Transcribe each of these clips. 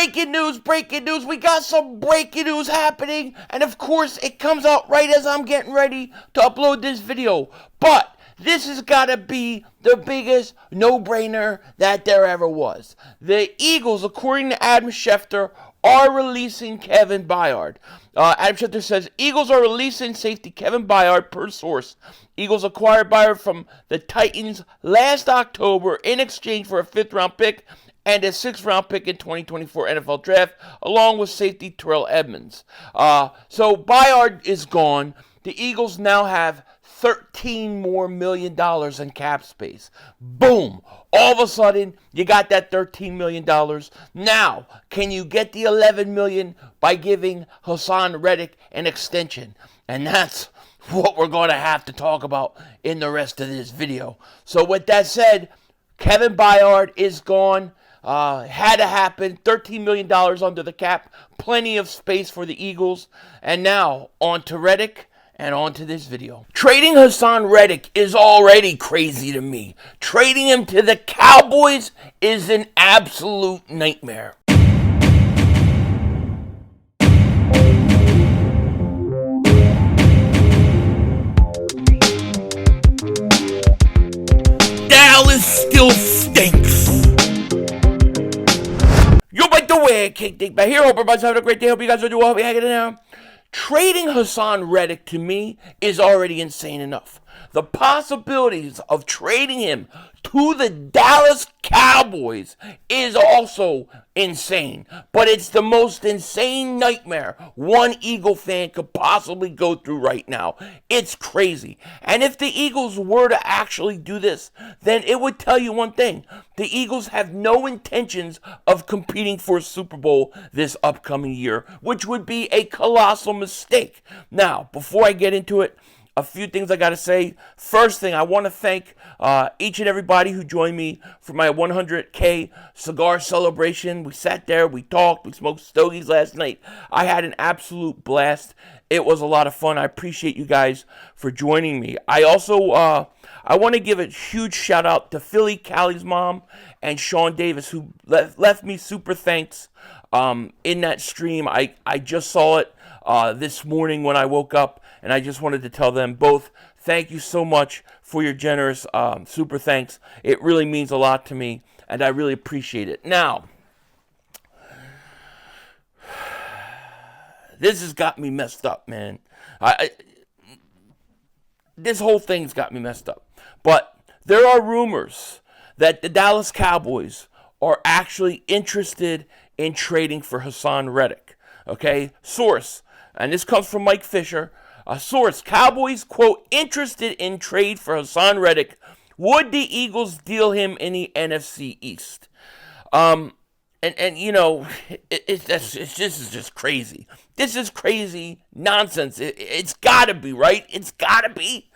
Breaking news, we got some breaking news happening, and of course it comes out right as I'm getting ready to upload this video, but this has got to be the biggest no-brainer that there ever was. The Eagles, according to Adam Schefter, are releasing Kevin Byard. Adam Schefter says, Eagles are releasing safety Kevin Byard per source. Eagles acquired Byard from the Titans last October in exchange for a 5th-round pick and a 6th-round pick in 2024 NFL Draft, along with safety Terrell Edmunds. So Byard is gone. The Eagles now have $13 million more in cap space. Boom! All of a sudden, you got that $13 million. Now, can you get the $11 million by giving Haason Reddick an extension? And that's what we're going to have to talk about in the rest of this video. So with that said, Kevin Byard is gone. Had to happen. $13 million under the cap. Plenty of space for the Eagles. And now, on to Reddick and on to this video. Trading Haason Reddick is already crazy to me. Trading him to the Cowboys is an absolute nightmare. Dallas still stinks. Yo, by the way, Dingbat here. Hope everybody's having a great day. Hope you guys are doing well. Hope you're hanging in there. Trading Haason Reddick to me is already insane enough. The possibilities of trading him to the Dallas Cowboys is also insane. But it's the most insane nightmare one Eagle fan could possibly go through right now. It's crazy. And if the Eagles were to actually do this, then it would tell you one thing. The Eagles have no intentions of competing for a Super Bowl this upcoming year, which would be a colossal mistake. Now, before I get into it, a few things I got to say. First thing, I want to thank each and everybody who joined me for my 100K cigar celebration. We sat there, we talked, we smoked stogies last night. I had an absolute blast. It was a lot of fun. I appreciate you guys for joining me. I also I want to give a huge shout out to Philly Callie's mom and Sean Davis, who left me super thanks in that stream. I just saw it this morning when I woke up, and I just wanted to tell them both thank you so much for your generous super thanks. It really means a lot to me, and I really appreciate it. Now, this has got me messed up, man. This whole thing's got me messed up. But there are rumors that the Dallas Cowboys are actually interested in trading for Haason Reddick. Okay? Source, and this comes from Mike Fisher. A source, Cowboys, quote, interested in trade for Haason Reddick. Would the Eagles deal him in the NFC East? And you know, this is just crazy. This is crazy nonsense. It's got to be, right? It's got to be.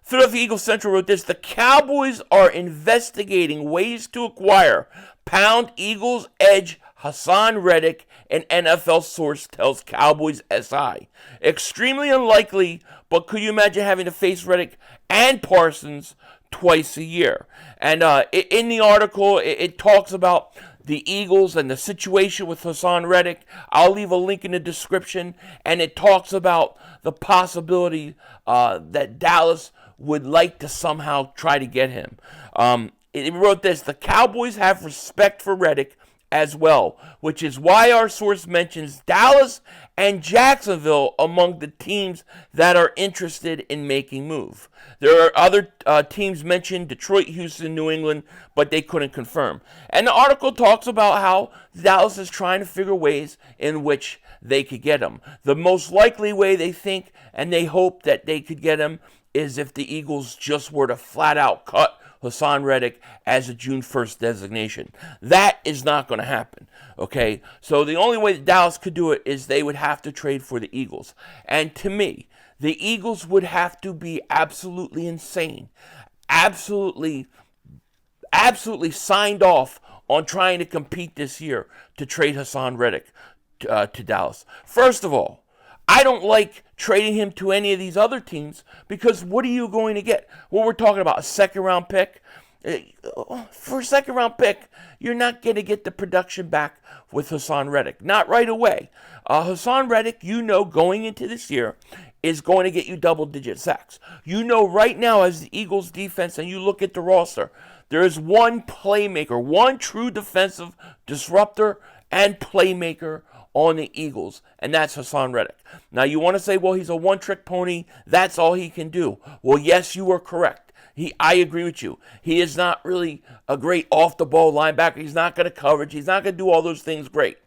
Philadelphia Eagles Central wrote this. The Cowboys are investigating ways to acquire Pound Eagles edge Haason Reddick, an NFL source tells Cowboys SI. Extremely unlikely, but could you imagine having to face Reddick and Parsons twice a year? And in the article, it talks about the Eagles and the situation with Haason Reddick. I'll leave a link in the description, and it talks about the possibility that Dallas would like to somehow try to get him. It wrote this, the Cowboys have respect for Reddick as well, which is why our source mentions Dallas and Jacksonville among the teams that are interested in making move. There are other teams mentioned, Detroit, Houston, New England, but they couldn't confirm. And the article talks about how Dallas is trying to figure ways in which they could get him. The most likely way they think and they hope that they could get him is if the Eagles just were to flat out cut Haason Reddick as a June 1st designation. That is not going to happen, okay? So the only way that Dallas could do it is they would have to trade for the Eagles. And to me, the Eagles would have to be absolutely insane, absolutely signed off on trying to compete this year to trade Haason Reddick to Dallas. First of all, I don't like trading him to any of these other teams because what are you going to get? Well, we're talking about a second-round pick, For a second-round pick, you're not going to get the production back with Haason Reddick. Not right away. Haason Reddick, going into this year, is going to get you double-digit sacks. Right now as the Eagles' defense, and you look at the roster, there is one playmaker, one true defensive disruptor and playmaker on the Eagles, and that's Haason Reddick. Now, you want to say, well, he's a one-trick pony. That's all he can do. Well, yes, you are correct. I agree with you. He is not really a great off-the-ball linebacker. He's not going to coverage. He's not going to do all those things great.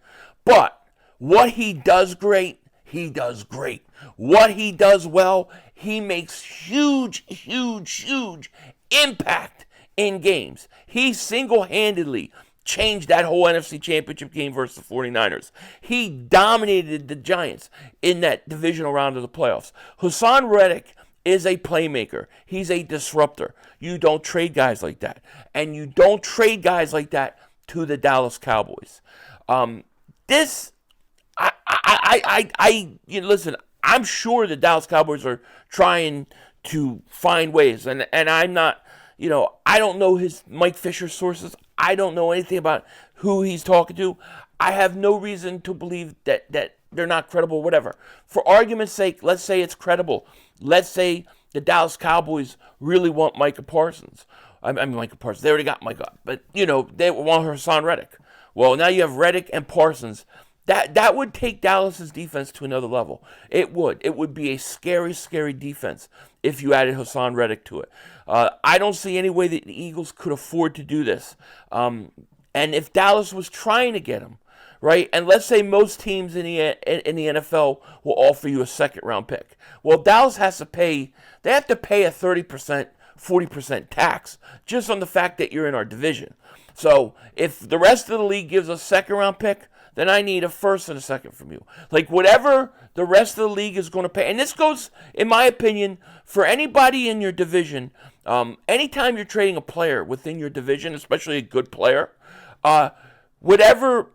But what he does great, he does great. What he does well, he makes huge, huge, huge impact in games. He single-handedly changed that whole NFC Championship game versus the 49ers. He dominated the Giants in that divisional round of the playoffs. Haason Reddick is a playmaker. He's a disruptor. You don't trade guys like that. And you don't trade guys like that to the Dallas Cowboys. Listen, I'm sure the Dallas Cowboys are trying to find ways. And I'm not, I don't know his Mike Fisher sources. I don't know anything about who he's talking to. I have no reason to believe that they're not credible, whatever. For argument's sake, let's say it's credible. Let's say the Dallas Cowboys really want Micah Parsons. Micah Parsons. They already got Micah. But, they want Haason Reddick. Well, now you have Reddick and Parsons. That would take Dallas's defense to another level. It would. It would be a scary, scary defense if you added Haason Reddick to it. I don't see any way that the Eagles could afford to do this. And if Dallas was trying to get him, right? And let's say most teams in the NFL will offer you a second-round pick. Well, Dallas has to pay. They have to pay a 30%, 40% tax just on the fact that you're in our division. So if the rest of the league gives a second-round pick, then I need a first and a second from you. Like whatever the rest of the league is going to pay. And this goes, in my opinion, for anybody in your division. Anytime you're trading a player within your division, especially a good player, whatever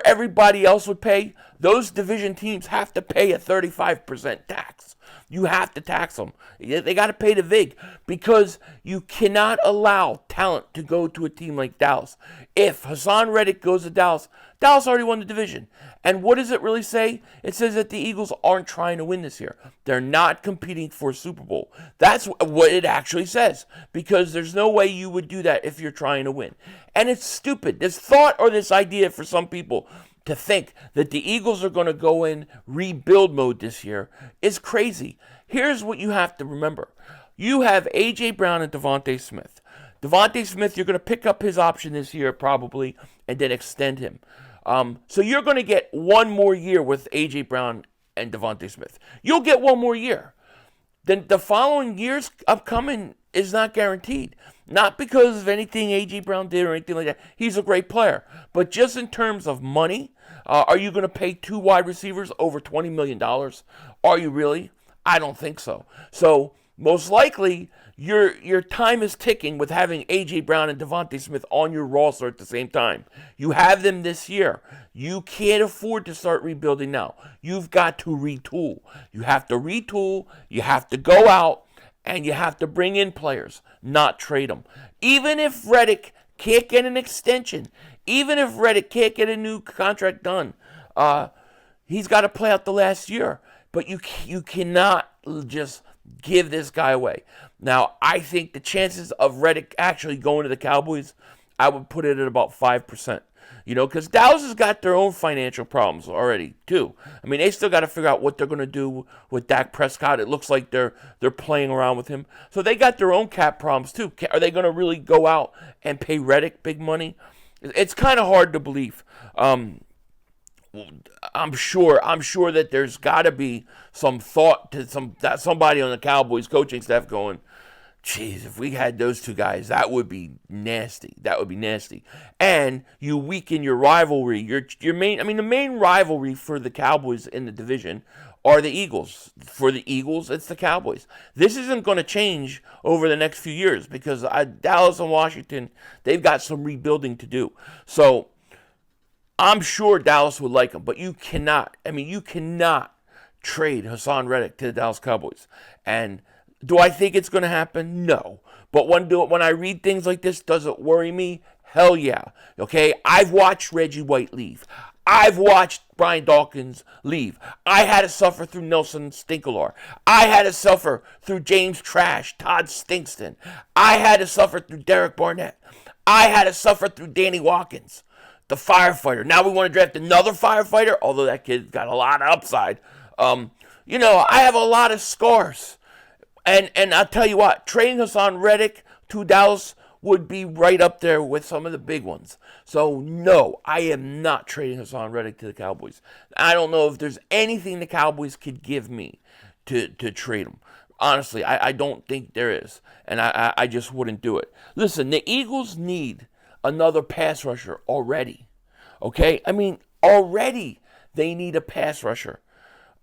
everybody else would pay, those division teams have to pay a 35% tax. You have to tax them. They got to pay the VIG because you cannot allow talent to go to a team like Dallas. If Haason Reddick goes to Dallas, Dallas already won the division. And what does it really say? It says that the Eagles aren't trying to win this year. They're not competing for a Super Bowl. That's what it actually says, because there's no way you would do that if you're trying to win. And it's stupid. This thought or this idea for some people to think that the Eagles are going to go in rebuild mode this year is crazy. Here's what you have to remember. You have A.J. Brown and Devontae Smith. Devontae Smith, you're going to pick up his option this year probably and then extend him. So you're going to get one more year with A.J. Brown and Devontae Smith. You'll get one more year. Then the following years upcoming is not guaranteed. Not because of anything A.J. Brown did or anything like that. He's a great player. But just in terms of money, are you going to pay two wide receivers over $20 million? Are you really? I don't think so. So most likely, your time is ticking with having A.J. Brown and Devontae Smith on your roster at the same time. You have them this year. You can't afford to start rebuilding now. You've got to retool. You have to retool. You have to go out. And you have to bring in players, not trade them. Even if Reddick can't get an extension, even if Reddick can't get a new contract done, he's got to play out the last year. But you cannot just give this guy away. Now, I think the chances of Reddick actually going to the Cowboys, I would put it at about 5%. Because Dallas has got their own financial problems already, too. I mean, they still got to figure out what they're going to do with Dak Prescott. It looks like they're playing around with him. So they got their own cap problems, too. Are they going to really go out and pay Reddick big money? It's kind of hard to believe. I'm sure that there's got to be some thought to somebody on the Cowboys coaching staff going, jeez, if we had those two guys, that would be nasty. That would be nasty. And you weaken your rivalry. The main rivalry for the Cowboys in the division are the Eagles. For the Eagles, it's the Cowboys. This isn't going to change over the next few years because Dallas and Washington, they've got some rebuilding to do. So I'm sure Dallas would like him, but you cannot trade Haason Reddick to the Dallas Cowboys. And Do I think it's going to happen? No. But when I read things like this, does it worry me? Hell yeah. Okay? I've watched Reggie White leave. I've watched Brian Dawkins leave. I had to suffer through Nelson Stinkelar. I had to suffer through James Trash, Todd Stinkston. I had to suffer through Derek Barnett. I had to suffer through Danny Watkins, the firefighter. Now we want to draft another firefighter, although that kid got a lot of upside. I have a lot of scars. And I'll tell you what, trading Haason Reddick to Dallas would be right up there with some of the big ones. So, no, I am not trading Haason Reddick to the Cowboys. I don't know if there's anything the Cowboys could give me to trade him. Honestly, I don't think there is. And I just wouldn't do it. Listen, the Eagles need another pass rusher already. Okay? I mean, already they need a pass rusher.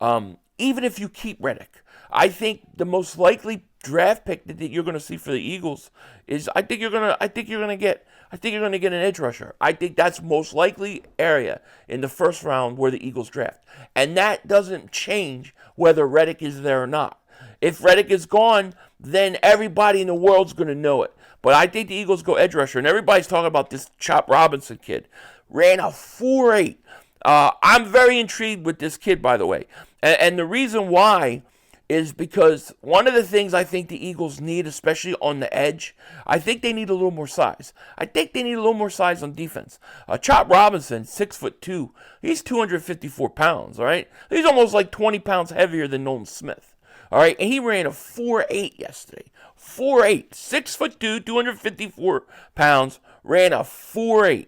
Even if you keep Reddick. I think the most likely draft pick that you're going to see for the Eagles is I think you're going to get an edge rusher. I think that's most likely area in the first round where the Eagles draft. And that doesn't change whether Reddick is there or not. If Reddick is gone, then everybody in the world's going to know it. But I think the Eagles go edge rusher, and everybody's talking about this Chop Robinson kid. Ran a 4.8. I'm very intrigued with this kid, by the way. And the reason why is because one of the things I think the Eagles need, especially on the edge, I think they need a little more size. I think they need a little more size on defense. Chop Robinson, 6'2", he's 254 pounds, all right? He's almost like 20 pounds heavier than Nolan Smith, all right? And he ran a 4.8 yesterday. 4.8, 6'2", 254 pounds, ran a 4.8.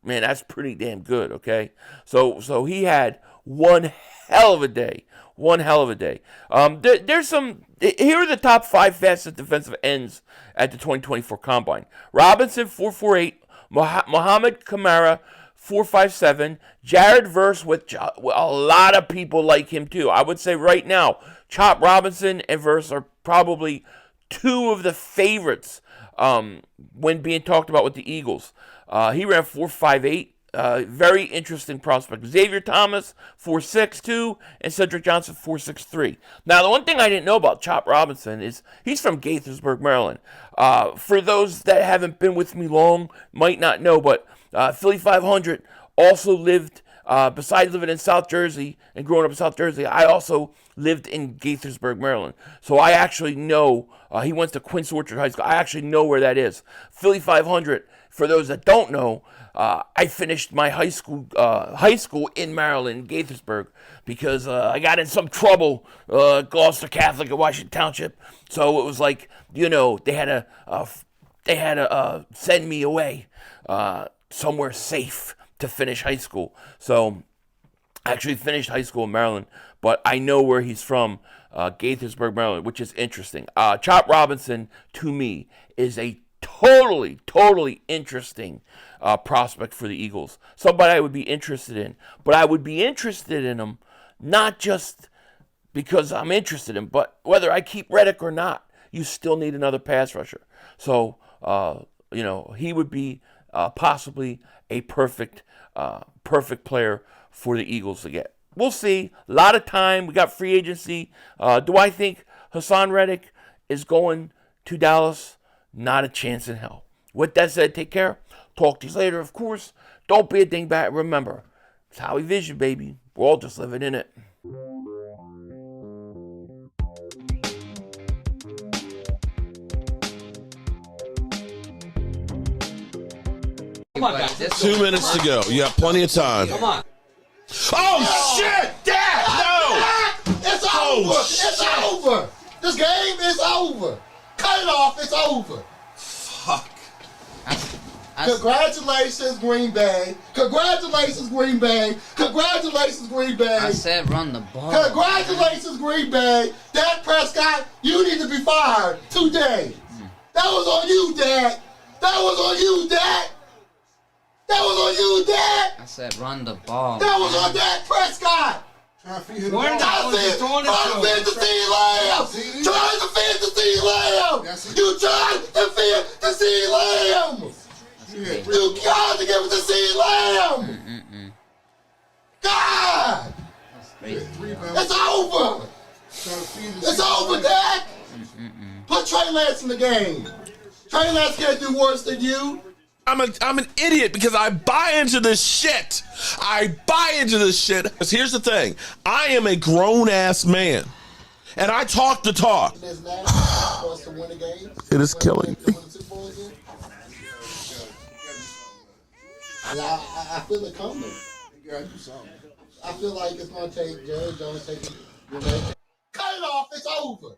Man, that's pretty damn good, okay? So he had one hell of a day. One hell of a day. There's some. Here are the top 5 fastest defensive ends at the 2024 Combine. Robinson, 4.48. Mohamed Kamara, 4.57. Jared Verse, with a lot of people like him too. I would say right now, Chop Robinson and Verse are probably 2 of the favorites when being talked about with the Eagles. He ran 4.58. Very interesting prospect. Xavier Thomas, 4.62, and Cedric Johnson, 4.63. Now, the one thing I didn't know about Chop Robinson is he's from Gaithersburg, Maryland. For those that haven't been with me long, might not know, but Philly 500 also lived, besides living in South Jersey and growing up in South Jersey, I also lived in Gaithersburg, Maryland. So I actually know, he went to Quince Orchard High School. I actually know where that is. Philly 500, for those that don't know, I finished my high school in Maryland, Gaithersburg, because I got in some trouble, Gloucester Catholic at Washington Township. So it was like, they had to send me away somewhere safe to finish high school. So I actually finished high school in Maryland, but I know where he's from, Gaithersburg, Maryland, which is interesting. Chop Robinson, to me, is a totally interesting prospect for the Eagles. Somebody I would be interested in. But I would be interested in him not just because I'm interested in him, but whether I keep Reddick or not, you still need another pass rusher. So, he would be possibly a perfect player for the Eagles to get. We'll see. A lot of time. We got free agency. Do I think Haason Reddick is going to Dallas? Not a chance in hell. With that said, take care. Talk to you later, of course. Don't be a dingbat. Remember, it's Howie Vision, baby. We're all just living in it. 2 minutes to go. You have plenty of time. Come on. Oh, shit! Dad! No! It's over! It's over! This game is over! Cut it off! It's over! Fuck. Congratulations, Green Bay! Congratulations, Green Bay! Congratulations, Green Bay! I said run the ball. Congratulations, Green Bay! Dak Prescott, you need to be fired today! That was on you, Dak! That was on you, Dak! That was on you, Dak! I said run the ball. That was on Dak Prescott! Trying to feed the ball. Trying to feed the CeeDee Lamb! Trying to feed the CeeDee Lamb! You tried to feed the CeeDee Lamb! You got to give it to CeeDee Lamb! God! That's crazy. It's over! It's over, Dak. Put Trey Lance in the game. Trey Lance can't do worse than you. I'm an idiot because I buy into this shit. I buy into this shit. Because here's the thing. I am a grown-ass man. And I talk the talk. It is killing me. I feel it coming. I feel like it's going to take Jerry Jones taking. Cut it off. It's over.